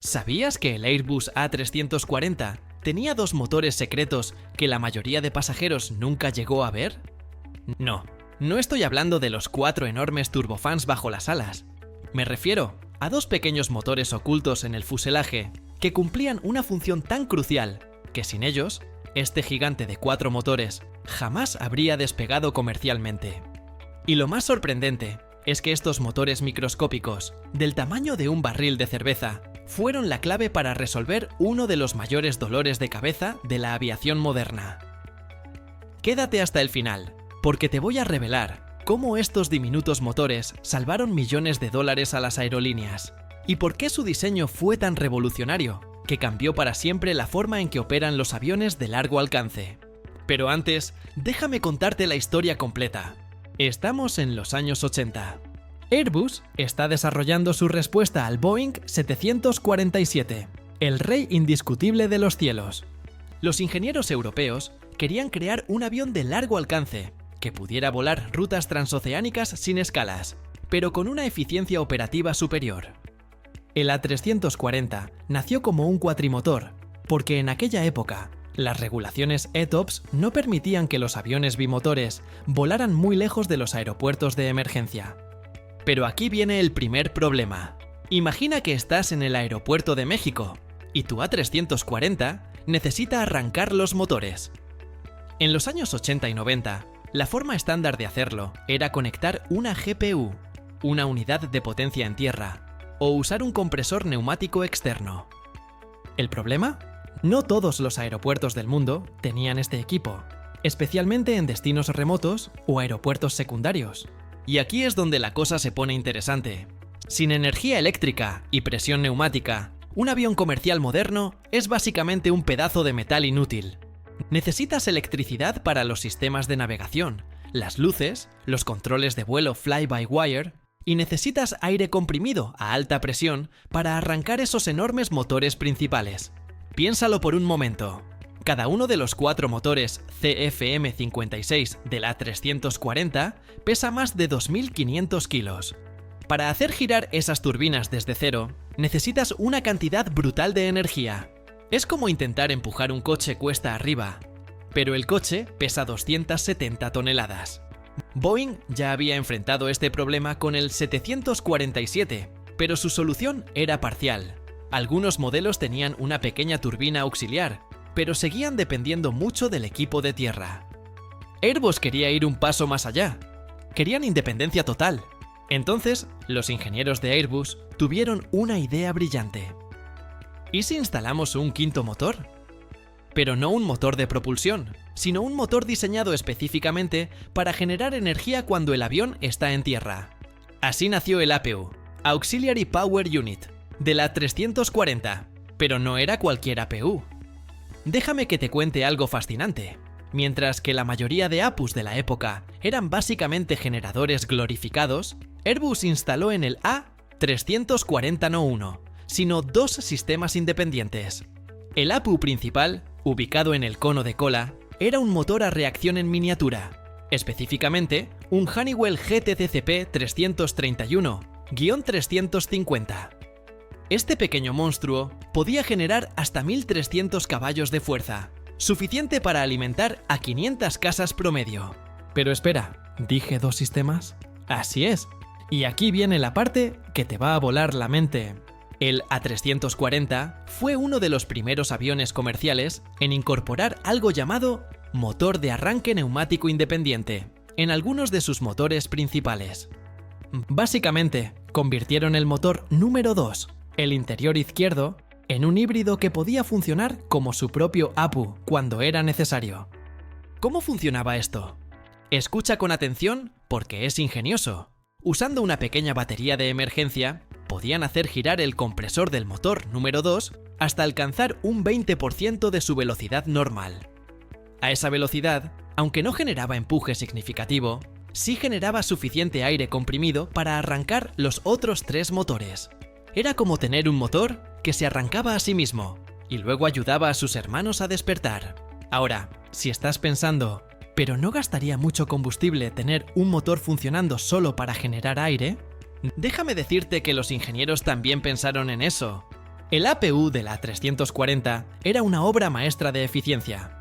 ¿Sabías que el Airbus A340 tenía dos motores secretos que la mayoría de pasajeros nunca llegó a ver? No estoy hablando de los 4 enormes turbofans bajo las alas. Me refiero a dos pequeños motores ocultos en el fuselaje que cumplían una función tan crucial que sin ellos, este gigante de 4 motores jamás habría despegado comercialmente. Y lo más sorprendente es que estos motores microscópicos, del tamaño de un barril de cerveza, fueron la clave para resolver uno de los mayores dolores de cabeza de la aviación moderna. Quédate hasta el final, porque te voy a revelar cómo estos diminutos motores salvaron millones de dólares a las aerolíneas y por qué su diseño fue tan revolucionario que cambió para siempre la forma en que operan los aviones de largo alcance. Pero antes, déjame contarte la historia completa. Estamos en los años 80. Airbus está desarrollando su respuesta al Boeing 747, el rey indiscutible de los cielos. Los ingenieros europeos querían crear un avión de largo alcance, que pudiera volar rutas transoceánicas sin escalas, pero con una eficiencia operativa superior. El A340 nació como un cuatrimotor, porque en aquella época, las regulaciones ETOPS no permitían que los aviones bimotores volaran muy lejos de los aeropuertos de emergencia. Pero aquí viene el primer problema. Imagina que estás en el aeropuerto de México y tu A340 necesita arrancar los motores. En los años 80 y 90, la forma estándar de hacerlo era conectar una GPU, una unidad de potencia en tierra, o usar un compresor neumático externo. ¿El problema? No todos los aeropuertos del mundo tenían este equipo, especialmente en destinos remotos o aeropuertos secundarios. Y aquí es donde la cosa se pone interesante. Sin energía eléctrica y presión neumática, un avión comercial moderno es básicamente un pedazo de metal inútil. Necesitas electricidad para los sistemas de navegación, las luces, los controles de vuelo fly-by-wire y necesitas aire comprimido a alta presión para arrancar esos enormes motores principales. Piénsalo por un momento. Cada uno de los 4 motores CFM56 del A340 pesa más de 2.500 kilos. Para hacer girar esas turbinas desde cero, necesitas una cantidad brutal de energía. Es como intentar empujar un coche cuesta arriba, pero el coche pesa 270 toneladas. Boeing ya había enfrentado este problema con el 747, pero su solución era parcial. Algunos modelos tenían una pequeña turbina auxiliar, pero seguían dependiendo mucho del equipo de tierra. Airbus quería ir un paso más allá. Querían independencia total. Entonces, los ingenieros de Airbus tuvieron una idea brillante. ¿Y si instalamos un quinto motor? Pero no un motor de propulsión, sino un motor diseñado específicamente para generar energía cuando el avión está en tierra. Así nació el APU, Auxiliary Power Unit, de la A340, pero no era cualquier APU. Déjame que te cuente algo fascinante. Mientras que la mayoría de APUs de la época eran básicamente generadores glorificados, Airbus instaló en el A340 no uno, sino 2 sistemas independientes. El APU principal, ubicado en el cono de cola, era un motor a reacción en miniatura, específicamente un Honeywell GTCCP 331-350. Este pequeño monstruo podía generar hasta 1.300 caballos de fuerza, suficiente para alimentar a 500 casas promedio. Pero espera, ¿dije 2 sistemas? Así es, y aquí viene la parte que te va a volar la mente. El A340 fue uno de los primeros aviones comerciales en incorporar algo llamado motor de arranque neumático independiente en algunos de sus motores principales. Básicamente, convirtieron el motor número 2, el interior izquierdo, en un híbrido que podía funcionar como su propio APU cuando era necesario. ¿Cómo funcionaba esto? Escucha con atención porque es ingenioso. Usando una pequeña batería de emergencia, podían hacer girar el compresor del motor número 2 hasta alcanzar un 20% de su velocidad normal. A esa velocidad, aunque no generaba empuje significativo, sí generaba suficiente aire comprimido para arrancar los otros 3 motores. Era como tener un motor que se arrancaba a sí mismo y luego ayudaba a sus hermanos a despertar. Ahora, si estás pensando, ¿pero no gastaría mucho combustible tener un motor funcionando solo para generar aire? Déjame decirte que los ingenieros también pensaron en eso. El APU del A340 era una obra maestra de eficiencia.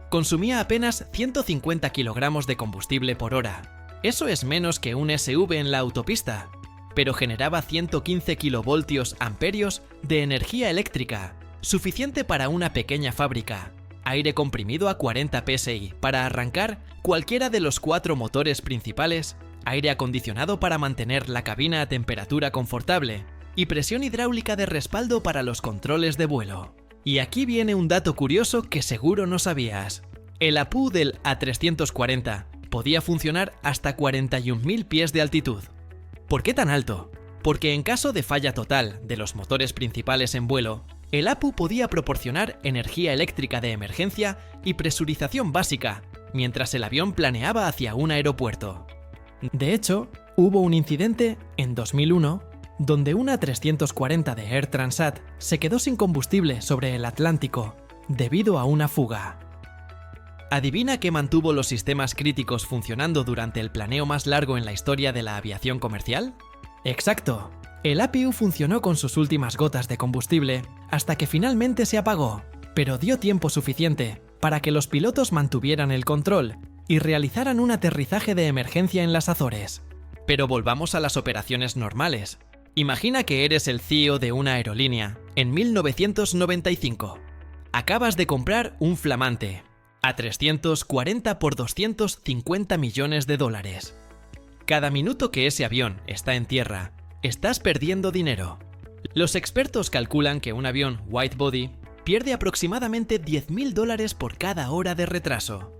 Consumía apenas 150 kilogramos de combustible por hora. Eso es menos que un SUV en la autopista, pero generaba 115 kilovoltios amperios de energía eléctrica, suficiente para una pequeña fábrica, aire comprimido a 40 psi para arrancar cualquiera de los 4 motores principales, aire acondicionado para mantener la cabina a temperatura confortable y presión hidráulica de respaldo para los controles de vuelo. Y aquí viene un dato curioso que seguro no sabías. El APU del A340 podía funcionar hasta 41.000 pies de altitud. ¿Por qué tan alto? Porque en caso de falla total de los motores principales en vuelo, el APU podía proporcionar energía eléctrica de emergencia y presurización básica mientras el avión planeaba hacia un aeropuerto. De hecho, hubo un incidente en 2001 donde una A340 de Air Transat se quedó sin combustible sobre el Atlántico debido a una fuga. ¿Adivina qué mantuvo los sistemas críticos funcionando durante el planeo más largo en la historia de la aviación comercial? Exacto, el APU funcionó con sus últimas gotas de combustible hasta que finalmente se apagó, pero dio tiempo suficiente para que los pilotos mantuvieran el control y realizaran un aterrizaje de emergencia en las Azores. Pero volvamos a las operaciones normales. Imagina que eres el CEO de una aerolínea en 1995. Acabas de comprar un flamante A340 por 250 millones de dólares. Cada minuto que ese avión está en tierra, estás perdiendo dinero. Los expertos calculan que un avión widebody pierde aproximadamente $10.000 por cada hora de retraso.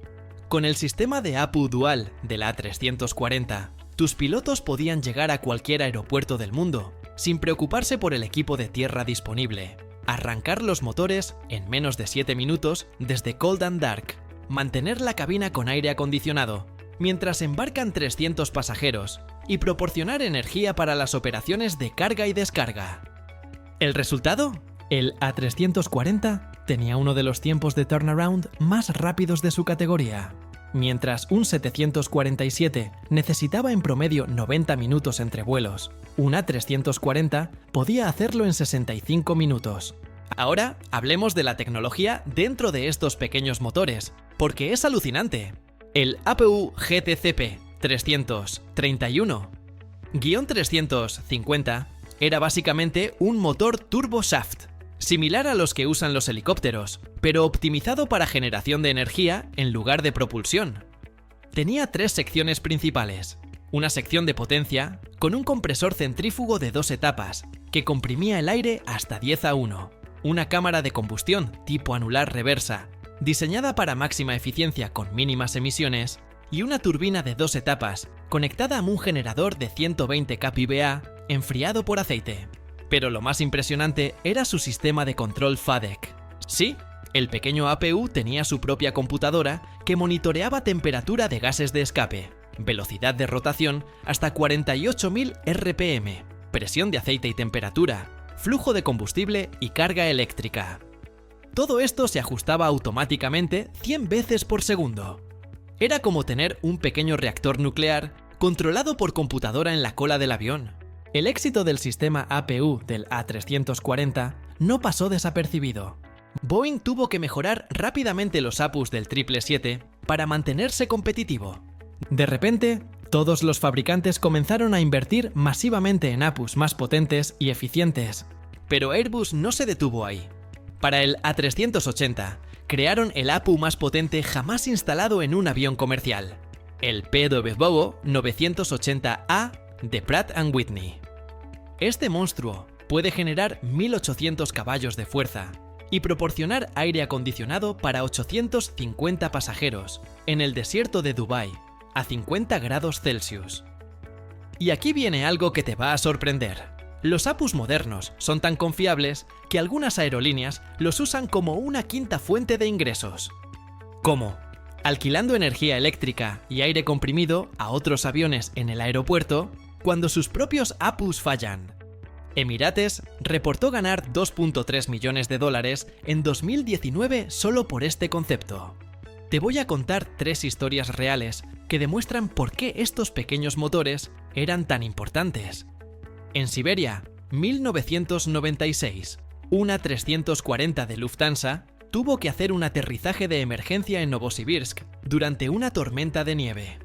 Con el sistema de APU dual del A340, tus pilotos podían llegar a cualquier aeropuerto del mundo sin preocuparse por el equipo de tierra disponible, arrancar los motores en menos de 7 minutos desde cold and dark, mantener la cabina con aire acondicionado mientras embarcan 300 pasajeros y proporcionar energía para las operaciones de carga y descarga. ¿El resultado? El A340 tenía uno de los tiempos de turnaround más rápidos de su categoría. Mientras un 747 necesitaba en promedio 90 minutos entre vuelos, un A340 podía hacerlo en 65 minutos. Ahora hablemos de la tecnología dentro de estos pequeños motores, porque es alucinante. El APU GTCP 331-350 era básicamente un motor turboshaft, similar a los que usan los helicópteros, pero optimizado para generación de energía en lugar de propulsión. Tenía 3 secciones principales. Una sección de potencia, con un compresor centrífugo de 2 etapas, que comprimía el aire hasta 10:1. Una cámara de combustión tipo anular reversa, diseñada para máxima eficiencia con mínimas emisiones, y una turbina de 2 etapas, conectada a un generador de 120 kVA, enfriado por aceite. Pero lo más impresionante era su sistema de control FADEC. Sí, el pequeño APU tenía su propia computadora que monitoreaba temperatura de gases de escape, velocidad de rotación hasta 48.000 RPM, presión de aceite y temperatura, flujo de combustible y carga eléctrica. Todo esto se ajustaba automáticamente 100 veces por segundo. Era como tener un pequeño reactor nuclear controlado por computadora en la cola del avión. El éxito del sistema APU del A340 no pasó desapercibido. Boeing tuvo que mejorar rápidamente los APUs del 777 para mantenerse competitivo. De repente, todos los fabricantes comenzaron a invertir masivamente en APUs más potentes y eficientes. Pero Airbus no se detuvo ahí. Para el A380, crearon el APU más potente jamás instalado en un avión comercial, el PW 980A de Pratt & Whitney. Este monstruo puede generar 1.800 caballos de fuerza y proporcionar aire acondicionado para 850 pasajeros en el desierto de Dubái a 50 grados Celsius. Y aquí viene algo que te va a sorprender. Los APUs modernos son tan confiables que algunas aerolíneas los usan como una quinta fuente de ingresos. ¿Cómo? Alquilando energía eléctrica y aire comprimido a otros aviones en el aeropuerto cuando sus propios APUs fallan. Emirates reportó ganar $2.3 millones en 2019 solo por este concepto. Te voy a contar 3 historias reales que demuestran por qué estos pequeños motores eran tan importantes. En Siberia, 1996, un A340 de Lufthansa tuvo que hacer un aterrizaje de emergencia en Novosibirsk durante una tormenta de nieve.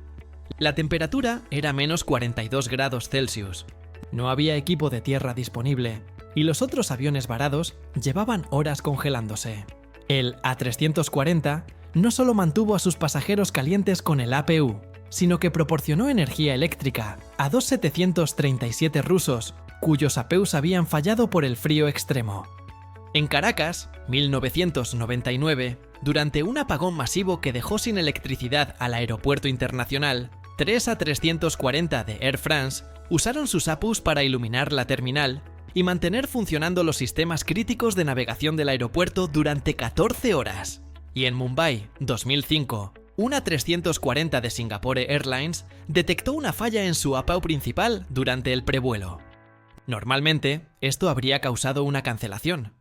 La temperatura era menos 42 grados Celsius. No había equipo de tierra disponible y los otros aviones varados llevaban horas congelándose. El A340 no solo mantuvo a sus pasajeros calientes con el APU, sino que proporcionó energía eléctrica a dos 737 rusos cuyos APUs habían fallado por el frío extremo. En Caracas, 1999, durante un apagón masivo que dejó sin electricidad al aeropuerto internacional, 3 A340 de Air France usaron sus APUs para iluminar la terminal y mantener funcionando los sistemas críticos de navegación del aeropuerto durante 14 horas. Y en Mumbai, 2005, un A340 de Singapore Airlines detectó una falla en su APU principal durante el prevuelo. Normalmente, esto habría causado una cancelación,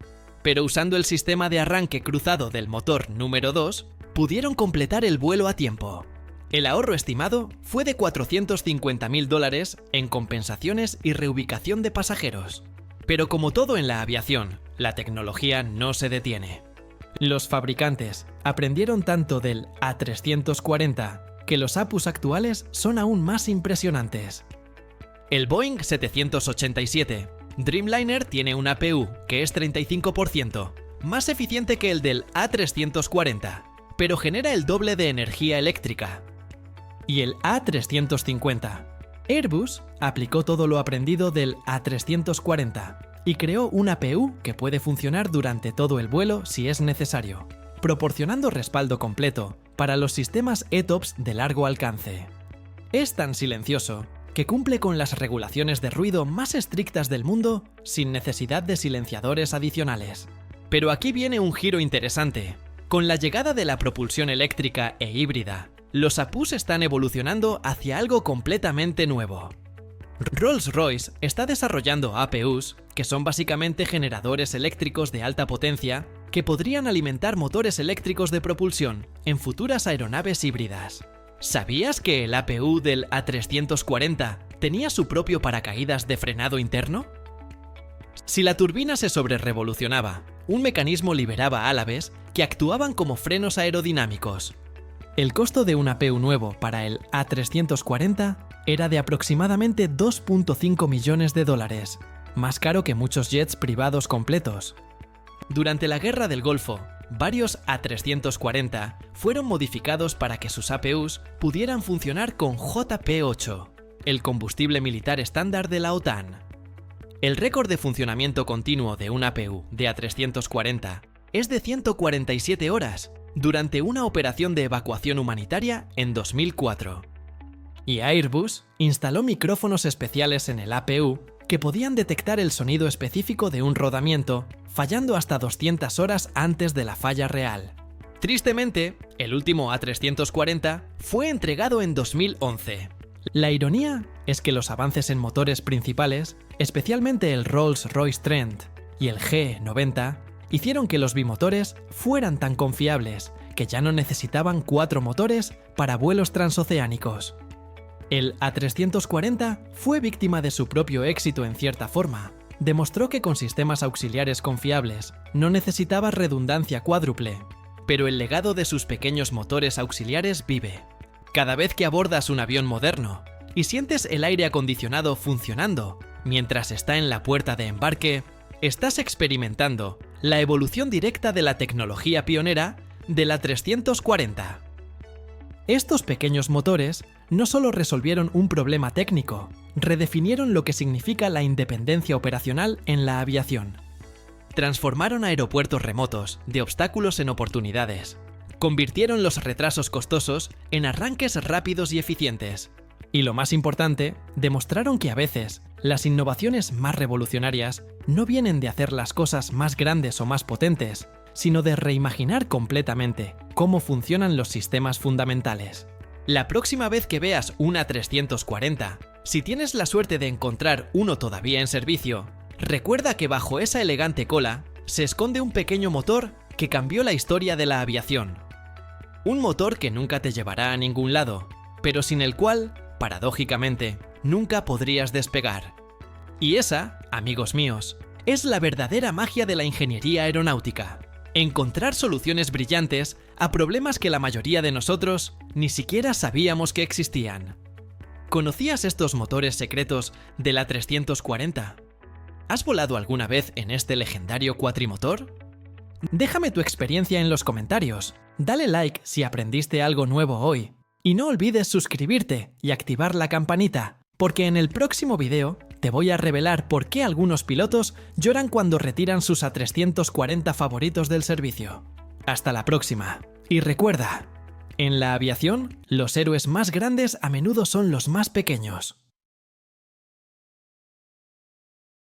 pero usando el sistema de arranque cruzado del motor número 2, pudieron completar el vuelo a tiempo. El ahorro estimado fue de $450.000 en compensaciones y reubicación de pasajeros. Pero como todo en la aviación, la tecnología no se detiene. Los fabricantes aprendieron tanto del A340 que los APUs actuales son aún más impresionantes. El Boeing 787 Dreamliner tiene un APU que es 35%, más eficiente que el del A340, pero genera el doble de energía eléctrica. Y el A350. Airbus aplicó todo lo aprendido del A340 y creó un APU que puede funcionar durante todo el vuelo si es necesario, proporcionando respaldo completo para los sistemas ETOPS de largo alcance. Es tan silencioso que cumple con las regulaciones de ruido más estrictas del mundo sin necesidad de silenciadores adicionales. Pero aquí viene un giro interesante. Con la llegada de la propulsión eléctrica e híbrida, los APUs están evolucionando hacia algo completamente nuevo. Rolls-Royce está desarrollando APUs, que son básicamente generadores eléctricos de alta potencia que podrían alimentar motores eléctricos de propulsión en futuras aeronaves híbridas. ¿Sabías que el APU del A340 tenía su propio paracaídas de frenado interno? Si la turbina se sobrerevolucionaba, un mecanismo liberaba álabes que actuaban como frenos aerodinámicos. El costo de un APU nuevo para el A340 era de aproximadamente $2.5 millones, más caro que muchos jets privados completos. Durante la Guerra del Golfo, varios A340 fueron modificados para que sus APUs pudieran funcionar con JP8, el combustible militar estándar de la OTAN. El récord de funcionamiento continuo de un APU de A340 es de 147 horas durante una operación de evacuación humanitaria en 2004. Y Airbus instaló micrófonos especiales en el APU que podían detectar el sonido específico de un rodamiento, fallando hasta 200 horas antes de la falla real. Tristemente, el último A340 fue entregado en 2011. La ironía es que los avances en motores principales, especialmente el Rolls-Royce Trent y el G90, hicieron que los bimotores fueran tan confiables que ya no necesitaban 4 motores para vuelos transoceánicos. El A340 fue víctima de su propio éxito en cierta forma. Demostró que con sistemas auxiliares confiables no necesitaba redundancia cuádruple, pero el legado de sus pequeños motores auxiliares vive. Cada vez que abordas un avión moderno y sientes el aire acondicionado funcionando mientras está en la puerta de embarque, estás experimentando la evolución directa de la tecnología pionera del A340. Estos pequeños motores no solo resolvieron un problema técnico, redefinieron lo que significa la independencia operacional en la aviación. Transformaron aeropuertos remotos de obstáculos en oportunidades. Convirtieron los retrasos costosos en arranques rápidos y eficientes. Y lo más importante, demostraron que a veces las innovaciones más revolucionarias no vienen de hacer las cosas más grandes o más potentes, sino de reimaginar completamente cómo funcionan los sistemas fundamentales. La próxima vez que veas un A340, si tienes la suerte de encontrar uno todavía en servicio, recuerda que bajo esa elegante cola se esconde un pequeño motor que cambió la historia de la aviación. Un motor que nunca te llevará a ningún lado, pero sin el cual, paradójicamente, nunca podrías despegar. Y esa, amigos míos, Es la verdadera magia de la ingeniería aeronáutica. Encontrar soluciones brillantes a problemas que la mayoría de nosotros ni siquiera sabíamos que existían. ¿Conocías estos motores secretos de la A340? ¿Has volado alguna vez en este legendario cuatrimotor? Déjame tu experiencia en los comentarios, dale like si aprendiste algo nuevo hoy, y no olvides suscribirte y activar la campanita, porque en el próximo video te voy a revelar por qué algunos pilotos lloran cuando retiran sus A340 favoritos del servicio. Hasta la próxima. Y recuerda, en la aviación, los héroes más grandes a menudo son los más pequeños.